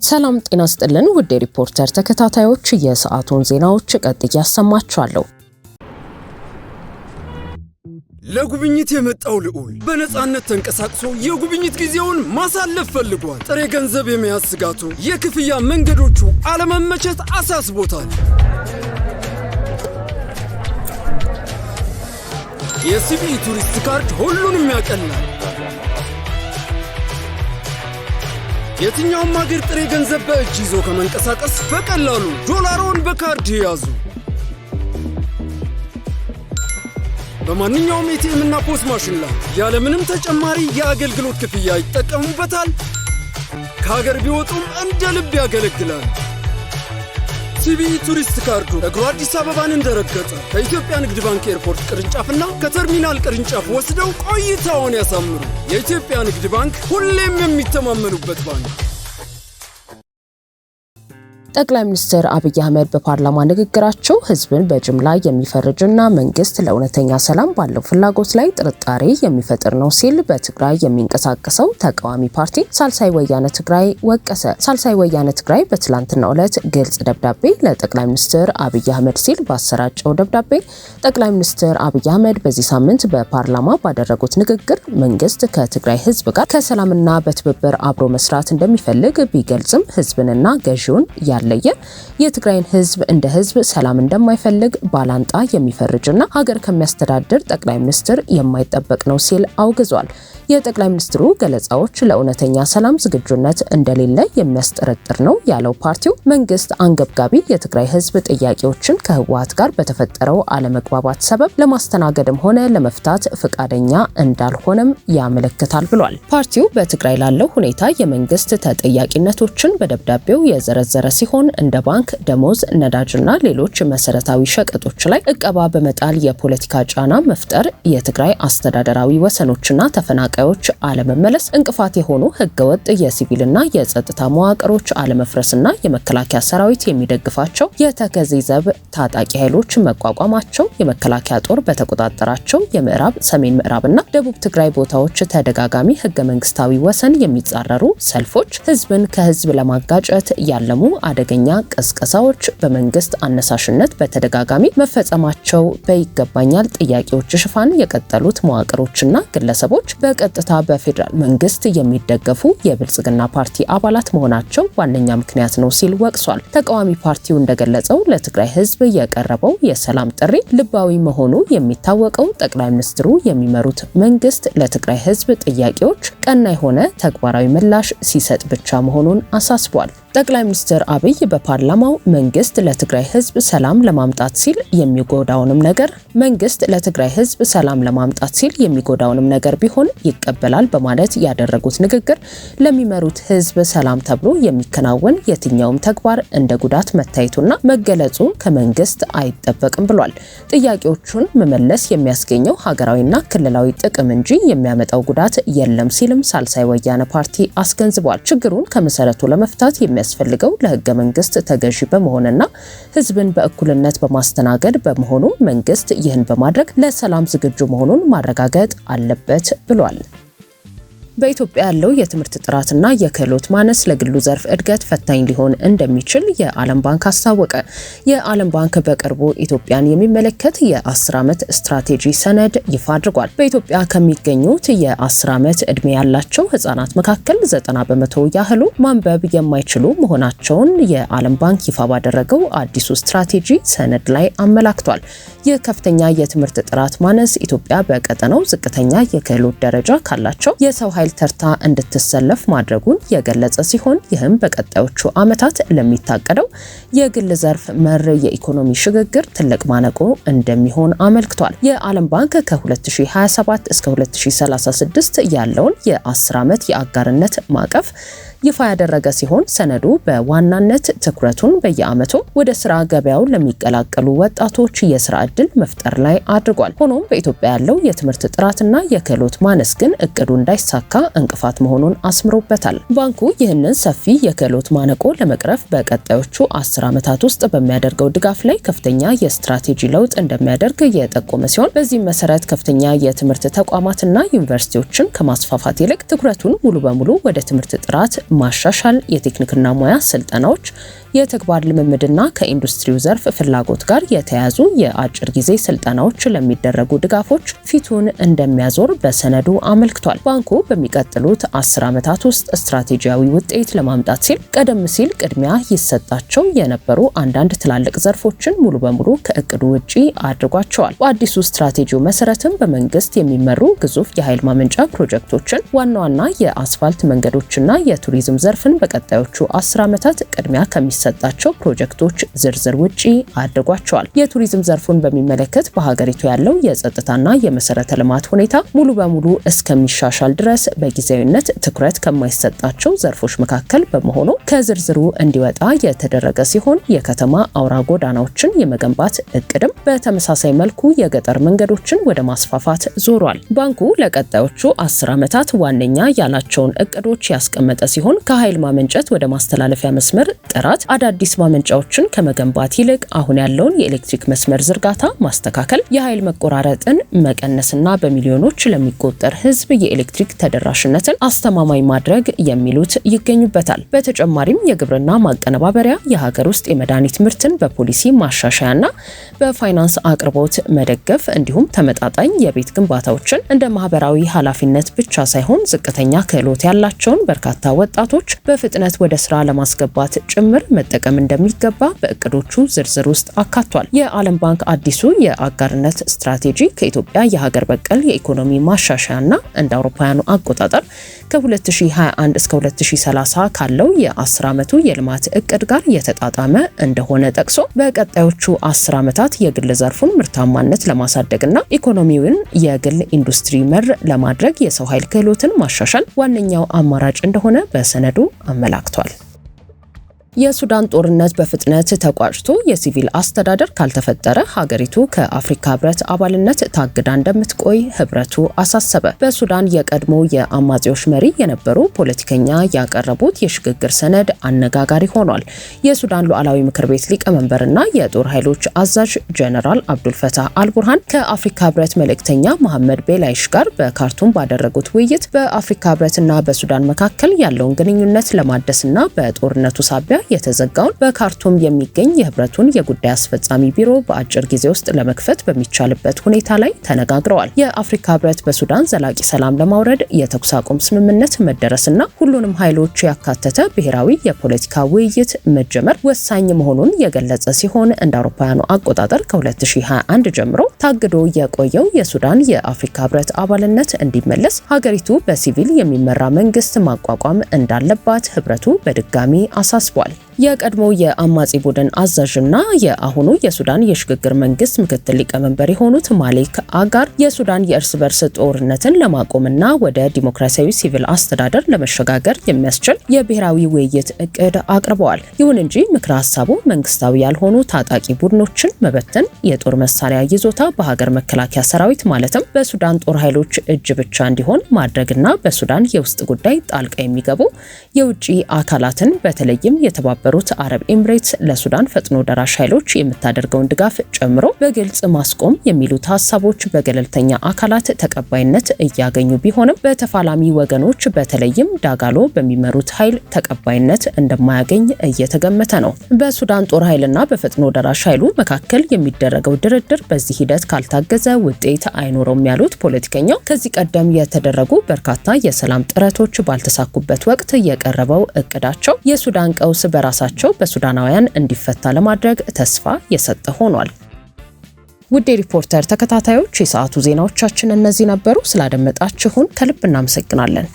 ሰላም ጤና ይስጥልን ውድ ሪፖርተር ተከታታዮች የሰዓቱን ዜናዎች ቀጥዬ አሰማችኋለሁ። ለጉብኝት የመጣው ልዑል በነፃነት ተንቀሳቅሶ የጉብኝት ጊዜውን ማሳለፍ ፈልጓል። ጥሬ ገንዘብ የመያዝ ስጋቱ፣ የክፍያ መንገዶቹ አለመመቸት አሳስቦታል። የሲቢኢ ቱሪስት ካርድ ሁሉንም ያቀላል። የትኛውም ሀገር ጥሬ ገንዘብ በእጅ ይዞ ከመንቀሳቀስ በቀላሉ ዶላሮን በካርድ ያዙ። በማንኛውም ኤቲኤም እና ፖስ ማሽን ላይ ያለምንም ተጨማሪ የአገልግሎት ክፍያ ይጠቀሙበታል። ከሀገር ቢወጡም እንደ ልብ ያገለግላል። ሲቢኢ ቱሪስት ካርዱ እግሩ አዲስ አበባን እንደረገጠ ከኢትዮጵያ ንግድ ባንክ ኤርፖርት ቅርንጫፍና ከተርሚናል ቅርንጫፍ ወስደው ቆይታውን ያሳምሩ። የኢትዮጵያ ንግድ ባንክ ሁሌም የሚተማመኑበት ባንክ። ጠቅላይ ሚኒስትር አብይ አህመድ በፓርላማ ንግግራቸው ህዝብን በጅምላ የሚፈርጅና መንግስት ለእውነተኛ ሰላም ባለው ፍላጎት ላይ ጥርጣሬ የሚፈጥር ነው ሲል በትግራይ የሚንቀሳቀሰው ተቃዋሚ ፓርቲ ሳልሳይ ወያነ ትግራይ ወቀሰ። ሳልሳይ ወያነ ትግራይ በትላንትናው ዕለት ግልጽ ደብዳቤ ለጠቅላይ ሚኒስትር አብይ አህመድ ሲል ባሰራጨው ደብዳቤ ጠቅላይ ሚኒስትር አብይ አህመድ በዚህ ሳምንት በፓርላማ ባደረጉት ንግግር መንግስት ከትግራይ ህዝብ ጋር ከሰላምና በትብብር አብሮ መስራት እንደሚፈልግ ቢገልጽም ህዝብንና ገዢውን ለየ የትግራይን ህዝብ እንደ ህዝብ ሰላም እንደማይፈልግ ባላንጣ የሚፈርጅና ሀገር ከሚያስተዳድር ጠቅላይ ሚኒስትር የማይጠበቅ ነው ሲል አውግዟል። የጠቅላይ ሚኒስትሩ ገለጻዎች ለእውነተኛ ሰላም ዝግጁነት እንደሌለ የሚያስጠረጥር ነው ያለው ፓርቲው መንግስት አንገብጋቢ የትግራይ ህዝብ ጥያቄዎችን ከህወሓት ጋር በተፈጠረው አለመግባባት ሰበብ ለማስተናገድም ሆነ ለመፍታት ፈቃደኛ እንዳልሆነም ያመለክታል ብሏል። ፓርቲው በትግራይ ላለው ሁኔታ የመንግስት ተጠያቂነቶችን በደብዳቤው የዘረዘረ ሲሆን እንደ ባንክ፣ ደሞዝ፣ ነዳጅና ሌሎች መሰረታዊ ሸቀጦች ላይ እቀባ በመጣል የፖለቲካ ጫና መፍጠር፣ የትግራይ አስተዳደራዊ ወሰኖችና ተፈናቃዮች አለመመለስ፣ እንቅፋት የሆኑ ህገወጥ የሲቪልና የጸጥታ መዋቅሮች አለመፍረስና የመከላከያ ሰራዊት የሚደግፋቸው የተከዜ ዘብ ታጣቂ ኃይሎች መቋቋማቸው፣ የመከላከያ ጦር በተቆጣጠራቸው የምዕራብ፣ ሰሜን ምዕራብና ደቡብ ትግራይ ቦታዎች ተደጋጋሚ ህገ መንግስታዊ ወሰን የሚጻረሩ ሰልፎች፣ ህዝብን ከህዝብ ለማጋጨት ያለሙ አደገኛ ቅስቀሳዎች በመንግስት አነሳሽነት በተደጋጋሚ መፈጸማቸው፣ በይገባኛል ጥያቄዎች ሽፋን የቀጠሉት መዋቅሮችና ግለሰቦች በቀጥታ በፌደራል መንግስት የሚደገፉ የብልጽግና ፓርቲ አባላት መሆናቸው ዋነኛ ምክንያት ነው ሲል ወቅሷል። ተቃዋሚ ፓርቲው እንደገለጸው ለትግራይ ህዝብ የቀረበው የሰላም ጥሪ ልባዊ መሆኑ የሚታወቀው ጠቅላይ ሚኒስትሩ የሚመሩት መንግስት ለትግራይ ህዝብ ጥያቄዎች ቀና የሆነ ተግባራዊ ምላሽ ሲሰጥ ብቻ መሆኑን አሳስቧል። ጠቅላይ ሚኒስትር አብይ በፓርላማው መንግስት ለትግራይ ህዝብ ሰላም ለማምጣት ሲል የሚጎዳውንም ነገር ቢሆን ይቀበላል በማለት ያደረጉት ንግግር ለሚመሩት ህዝብ ሰላም ተብሎ የሚከናወን የትኛውም ተግባር እንደ ጉዳት መታየቱና መገለጹ ከመንግስት አይጠበቅም ብሏል። ጥያቄዎቹን መመለስ የሚያስገኘው ሀገራዊና ክልላዊ ጥቅም እንጂ የሚያመጣው ጉዳት የለም ሲልም ሳልሳይ ወያነ ፓርቲ አስገንዝቧል። ችግሩን ከመሰረቱ ለመፍታት የሚያስፈልገው ለህገ መንግስት ተገዢ በመሆንና ህዝብን በእኩልነት በማስተናገድ በመሆኑ መንግስት ይህን በማድረግ ለሰላም ዝግጁ መሆኑን ማረጋገጥ አለበት ብሏል። በኢትዮጵያ ያለው የትምህርት ጥራትና የክህሎት ማነስ ለግሉ ዘርፍ እድገት ፈታኝ ሊሆን እንደሚችል የዓለም ባንክ አስታወቀ። የዓለም ባንክ በቅርቡ ኢትዮጵያን የሚመለከት የ10 ዓመት ስትራቴጂ ሰነድ ይፋ አድርጓል። በኢትዮጵያ ከሚገኙት የ10 ዓመት ዕድሜ ያላቸው ህጻናት መካከል 90% ያህሉ ማንበብ የማይችሉ መሆናቸውን የዓለም ባንክ ይፋ ባደረገው አዲሱ ስትራቴጂ ሰነድ ላይ አመላክቷል። የከፍተኛ የትምህርት ጥራት ማነስ ኢትዮጵያ በቀጠናው ዝቅተኛ የክህሎት ደረጃ ካላቸው የሰው ኃይል ተርታ እንድትሰለፍ ማድረጉን የገለጸ ሲሆን ይህም በቀጣዮቹ ዓመታት ለሚታቀደው የግል ዘርፍ መር የኢኮኖሚ ሽግግር ትልቅ ማነቆ እንደሚሆን አመልክቷል። የዓለም ባንክ ከ2027 እስከ 2036 ያለውን የ10 ዓመት የአጋርነት ማዕቀፍ ይፋ ያደረገ ሲሆን ሰነዱ በዋናነት ትኩረቱን በየዓመቱ ወደ ስራ ገበያው ለሚቀላቀሉ ወጣቶች የስራ ዕድል መፍጠር ላይ አድርጓል። ሆኖም በኢትዮጵያ ያለው የትምህርት ጥራትና የክህሎት ማነስ ግን እቅዱ እንዳይሳካ እንቅፋት መሆኑን አስምሮበታል። ባንኩ ይህንን ሰፊ የክህሎት ማነቆ ለመቅረፍ በቀጣዮቹ 10 ዓመታት ውስጥ በሚያደርገው ድጋፍ ላይ ከፍተኛ የስትራቴጂ ለውጥ እንደሚያደርግ የጠቆመ ሲሆን በዚህም መሰረት ከፍተኛ የትምህርት ተቋማትና ዩኒቨርሲቲዎችን ከማስፋፋት ይልቅ ትኩረቱን ሙሉ በሙሉ ወደ ትምህርት ጥራት ማሻሻል፣ የቴክኒክና ሙያ ስልጠናዎች፣ የተግባር ልምምድና ከኢንዱስትሪው ዘርፍ ፍላጎት ጋር የተያዙ የአጭር ጊዜ ስልጠናዎች ለሚደረጉ ድጋፎች ፊቱን እንደሚያዞር በሰነዱ አመልክቷል። ባንኩ በሚቀጥሉት 10 ዓመታት ውስጥ ስትራቴጂያዊ ውጤት ለማምጣት ሲል ቀደም ሲል ቅድሚያ ይሰጣቸው የነበሩ አንዳንድ ትላልቅ ዘርፎችን ሙሉ በሙሉ ከእቅዱ ውጪ አድርጓቸዋል። በአዲሱ ስትራቴጂው መሰረትም በመንግስት የሚመሩ ግዙፍ የኃይል ማመንጫ ፕሮጀክቶችን፣ ዋና ዋና የአስፋልት መንገዶችና የቱሪዝም ዘርፍን በቀጣዮቹ 10 ዓመታት ቅድሚያ ከሚሰጣቸው ፕሮጀክቶች ዝርዝር ውጪ አድርጓቸዋል። የቱሪዝም ዘርፉን በሚመለከት በሀገሪቱ ያለው የጸጥታና የመሰረተ ልማት ሁኔታ ሙሉ በሙሉ እስከሚሻሻል ድረስ በጊዜያዊነት ትኩረት ከማይሰጣቸው ዘርፎች መካከል በመሆኑ ከዝርዝሩ እንዲወጣ የተደረገ ሲሆን የከተማ አውራ ጎዳናዎችን የመገንባት እቅድም በተመሳሳይ መልኩ የገጠር መንገዶችን ወደ ማስፋፋት ዞሯል። ባንኩ ለቀጣዮቹ 10 ዓመታት ዋነኛ ያላቸውን እቅዶች ያስቀመጠ ሲሆን ከኃይል ማመንጨት ወደ ማስተላለፊያ መስመር ጥራት፣ አዳዲስ ማመንጫዎችን ከመገንባት ይልቅ አሁን ያለውን የኤሌክትሪክ መስመር ዝርጋታ ማስተካከል፣ የኃይል መቆራረጥን መቀነስና በሚሊዮኖች ለሚቆጠር ሕዝብ የኤሌክትሪክ ተደራሽነትን አስተማማኝ ማድረግ የሚሉት ይገኙበታል። በተጨማሪም የግብርና ማቀነባበሪያ፣ የሀገር ውስጥ የመድኃኒት ምርትን በፖሊሲ ማሻሻያና በፋይናንስ አቅርቦት መደገፍ እንዲሁም ተመጣጣኝ የቤት ግንባታዎችን እንደ ማህበራዊ ኃላፊነት ብቻ ሳይሆን ዝቅተኛ ክህሎት ያላቸውን በርካታ ወጣቶች በፍጥነት ወደ ስራ ለማስገባት ጭምር መጠቀም እንደሚገባ በእቅዶቹ ዝርዝር ውስጥ አካቷል። የዓለም ባንክ አዲሱ የአጋርነት ስትራቴጂ ከኢትዮጵያ የሀገር በቀል የኢኮኖሚ ማሻሻያና እንደ አውሮፓውያኑ አቆጣጠር ከ2021 እስከ 2030 ካለው የ10 ዓመቱ የልማት እቅድ ጋር የተጣጣመ እንደሆነ ጠቅሶ በቀጣዮቹ 10 ዓመታት የግል ዘርፉን ምርታማነት ለማሳደግና ኢኮኖሚውን የግል ኢንዱስትሪ መር ለማድረግ የሰው ኃይል ክህሎትን ማሻሻል ዋነኛው አማራጭ እንደሆነ በሰነዱ አመላክቷል። የሱዳን ጦርነት በፍጥነት ተቋጭቶ የሲቪል አስተዳደር ካልተፈጠረ ሀገሪቱ ከአፍሪካ ህብረት አባልነት ታግዳ እንደምትቆይ ህብረቱ አሳሰበ። በሱዳን የቀድሞ የአማጺዎች መሪ የነበሩ ፖለቲከኛ ያቀረቡት የሽግግር ሰነድ አነጋጋሪ ሆኗል። የሱዳን ሉዓላዊ ምክር ቤት ሊቀመንበርና የጦር ኃይሎች አዛዥ ጀነራል አብዱልፈታህ አልቡርሃን ከአፍሪካ ህብረት መልእክተኛ መሐመድ ቤላይሽ ጋር በካርቱም ባደረጉት ውይይት በአፍሪካ ህብረትና በሱዳን መካከል ያለውን ግንኙነት ለማደስና በጦርነቱ ሳቢያ የተዘጋውን በካርቱም የሚገኝ የህብረቱን የጉዳይ አስፈጻሚ ቢሮ በአጭር ጊዜ ውስጥ ለመክፈት በሚቻልበት ሁኔታ ላይ ተነጋግረዋል። የአፍሪካ ህብረት በሱዳን ዘላቂ ሰላም ለማውረድ የተኩስ አቁም ስምምነት መደረስና ሁሉንም ኃይሎች ያካተተ ብሔራዊ የፖለቲካ ውይይት መጀመር ወሳኝ መሆኑን የገለጸ ሲሆን እንደ አውሮፓውያኑ አቆጣጠር ከ2021 ጀምሮ ታግዶ የቆየው የሱዳን የአፍሪካ ህብረት አባልነት እንዲመለስ ሀገሪቱ በሲቪል የሚመራ መንግስት ማቋቋም እንዳለባት ህብረቱ በድጋሚ አሳስቧል። የቀድሞ የአማጺ ቡድን አዛዥና የአሁኑ የሱዳን የሽግግር መንግስት ምክትል ሊቀመንበር የሆኑት ማሌክ አጋር የሱዳን የእርስ በርስ ጦርነትን ለማቆምና ወደ ዲሞክራሲያዊ ሲቪል አስተዳደር ለመሸጋገር የሚያስችል የብሔራዊ ውይይት እቅድ አቅርበዋል። ይሁን እንጂ ምክረ ሀሳቡ መንግስታዊ ያልሆኑ ታጣቂ ቡድኖችን መበተን፣ የጦር መሳሪያ ይዞታ በሀገር መከላከያ ሰራዊት ማለትም በሱዳን ጦር ኃይሎች እጅ ብቻ እንዲሆን ማድረግና በሱዳን የውስጥ ጉዳይ ጣልቃ የሚገቡ የውጭ አካላትን በተለይም የተባበሩት አረብ ኤምሬትስ ለሱዳን ፈጥኖ ደራሽ ኃይሎች የምታደርገውን ድጋፍ ጨምሮ በግልጽ ማስቆም የሚሉት ሀሳቦች በገለልተኛ አካላት ተቀባይነት እያገኙ ቢሆንም በተፋላሚ ወገኖች በተለይም ዳጋሎ በሚመሩት ኃይል ተቀባይነት እንደማያገኝ እየተገመተ ነው። በሱዳን ጦር ኃይልና በፈጥኖ ደራሽ ኃይሉ መካከል የሚደረገው ድርድር በዚህ ሂደት ካልታገዘ ውጤት አይኖረውም ያሉት ፖለቲከኛው ከዚህ ቀደም የተደረጉ በርካታ የሰላም ጥረቶች ባልተሳኩበት ወቅት የቀረበው እቅዳቸው የሱዳን ቀውስ በራሳቸው በሱዳናውያን እንዲፈታ ለማድረግ ተስፋ የሰጠ ሆኗል። ውድ ሪፖርተር ተከታታዮች የሰዓቱ ዜናዎቻችን እነዚህ ነበሩ። ስላደመጣችሁን ከልብ እናመሰግናለን።